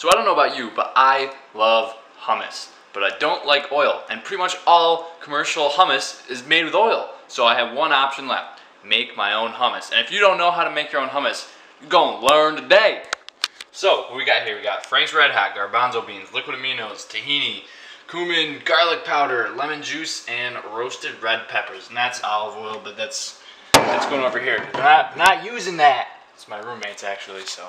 So I don't know about you, but I love hummus. But I don't like oil, and pretty much all commercial hummus is made with oil. So I have one option left: make my own hummus. And if you don't know how to make your own hummus, you're gonna learn today. So what we got here, we got Frank's Red Hot, garbanzo beans, liquid aminos, tahini, cumin, garlic powder, lemon juice, and roasted red peppers. And that's olive oil, but that's going over here. Not using that. It's my roommate's actually, so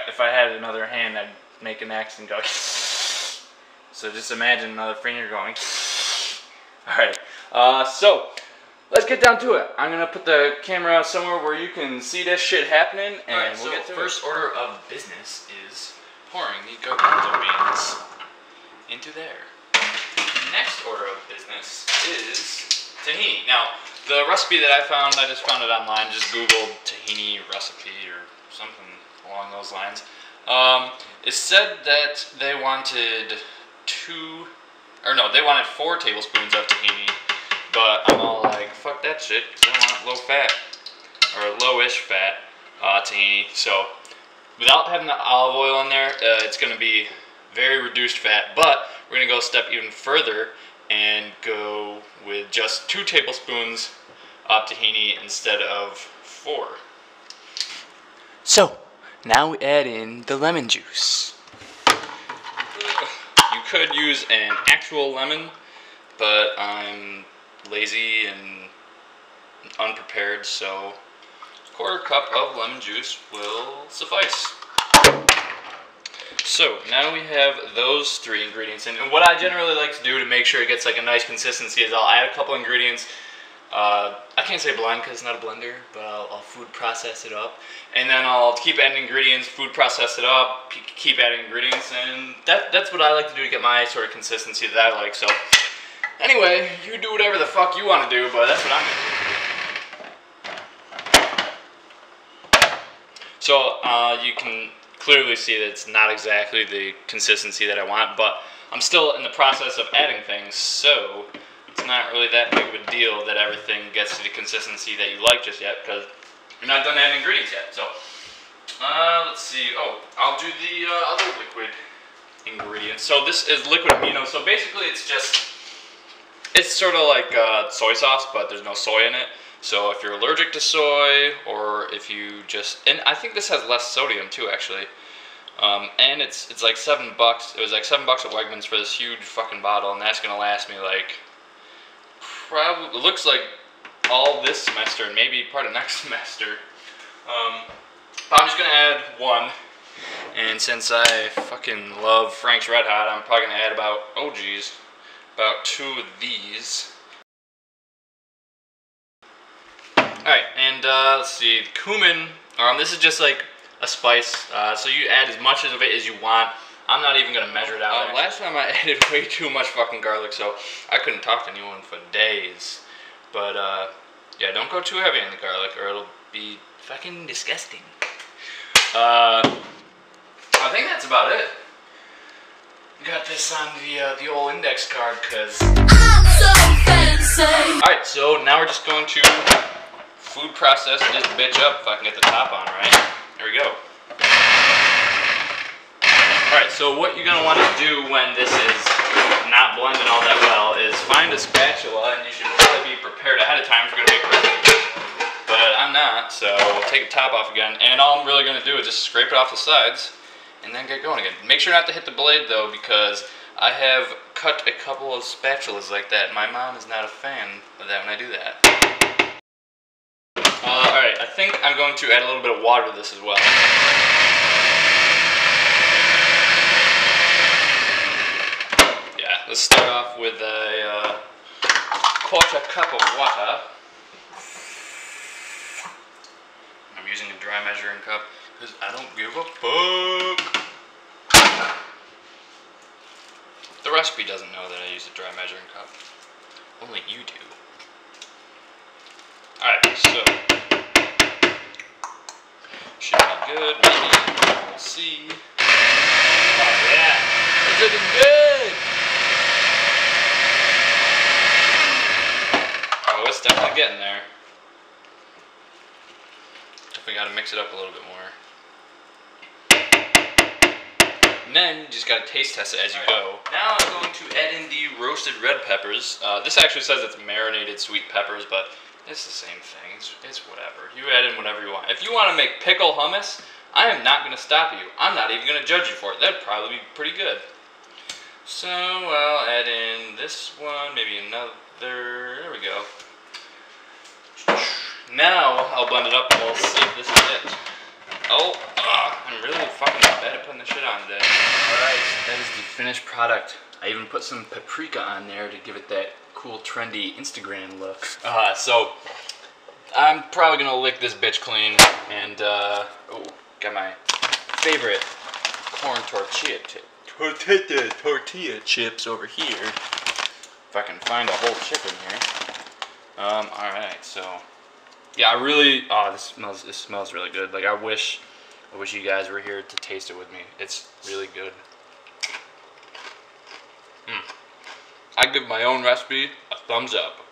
if I had another hand, I'd make an accent go. So just imagine another finger going. Alright, so let's get down to it. I'm gonna put the camera somewhere where you can see this shit happening, and we'll get to it. First order of business is pouring the garbanzo beans into there. Next order of business is tahini. Now, the recipe that I found, I just found it online. Just Googled tahini recipe or something along those lines. It said that they wanted 4 tablespoons of tahini, but I'm all like, fuck that shit, because I want low fat, or lowish fat tahini. So without having the olive oil in there, it's going to be very reduced fat, but we're going to go a step even further and go with just 2 tablespoons of tahini instead of 4. So now we add in the lemon juice. You could use an actual lemon, but I'm lazy and unprepared, so a 1/4 cup of lemon juice will suffice. So now we have those 3 ingredients in, and what I generally like to do to make sure it gets like a nice consistency is I'll add a couple ingredients. I can't say blend because it's not a blender, but I'll food process it up, and then I'll keep adding ingredients, food process it up, keep adding ingredients, and that's what I like to do to get my sort of consistency that I like. So anyway, you do whatever the fuck you want to do, but that's what I'm gonna do. So you can clearly see that it's not exactly the consistency that I want, but I'm still in the process of adding things, so it's not really that big of a deal that everything gets to the consistency that you like just yet, because you're not done adding ingredients yet. So let's see. Oh, I'll do the other liquid ingredients. So this is liquid aminos. So basically it's sort of like soy sauce, but there's no soy in it. So if you're allergic to soy, or if you and I think this has less sodium too, actually. And it's like $7. It was like $7 at Wegmans for this huge fucking bottle, and that's gonna last me like it looks like all this semester and maybe part of next semester. But I'm just gonna add 1, and since I fucking love Frank's Red Hot, I'm probably gonna add about 2 of these. Alright, and let's see, cumin, this is just like a spice, so you add as much of it as you want. I'm not even going to measure it out. Last time I added way too much fucking garlic, so I couldn't talk to anyone for days. But yeah, don't go too heavy on the garlic or it'll be fucking disgusting. I think that's about it. Got this on the old index card because I'm so fancy. Alright, so now we're just going to food process this bitch up if I can get the top on right. There we go. Alright, so what you're going to want to do when this is not blending all that well is find a spatula, and you should probably be prepared ahead of time if you're going to make a recipe. But I'm not, so we'll take the top off again, and all I'm really going to do is just scrape it off the sides and then get going again. Make sure not to hit the blade though, because I have cut a couple of spatulas like that. My mom is not a fan of that when I do that. Alright, I think I'm going to add a little bit of water to this as well. Yeah, let's start off with a 1/4 cup of water. I'm using a dry measuring cup because I don't give a fuck. The recipe doesn't know that I use a dry measuring cup. Only you do. Alright, so should be good, maybe. We'll see. Oh yeah, it's looking good! Oh, it's definitely getting there. Definitely gotta mix it up a little bit more. then you just gotta taste test it as you go. Now I'm going to add in the roasted red peppers. This actually says it's marinated sweet peppers, but it's the same thing. It's whatever. You add in whatever you want. If you want to make pickle hummus, I am not going to stop you. I'm not even going to judge you for it. That'd probably be pretty good. So I'll add in this one, maybe another. There we go. Now I'll blend it up and we'll see if this is it. Oh, I'm really fucking bad at putting this shit on today. Alright, that is the finished product. I even put some paprika on there to give it that cool, trendy Instagram look. So I'm probably gonna lick this bitch clean and oh, got my favorite corn tortilla chips over here. If I can find a whole chip in here. Alright, so yeah, I really this smells really good. Like I wish you guys were here to taste it with me. It's really good. I give my own recipe a thumbs up.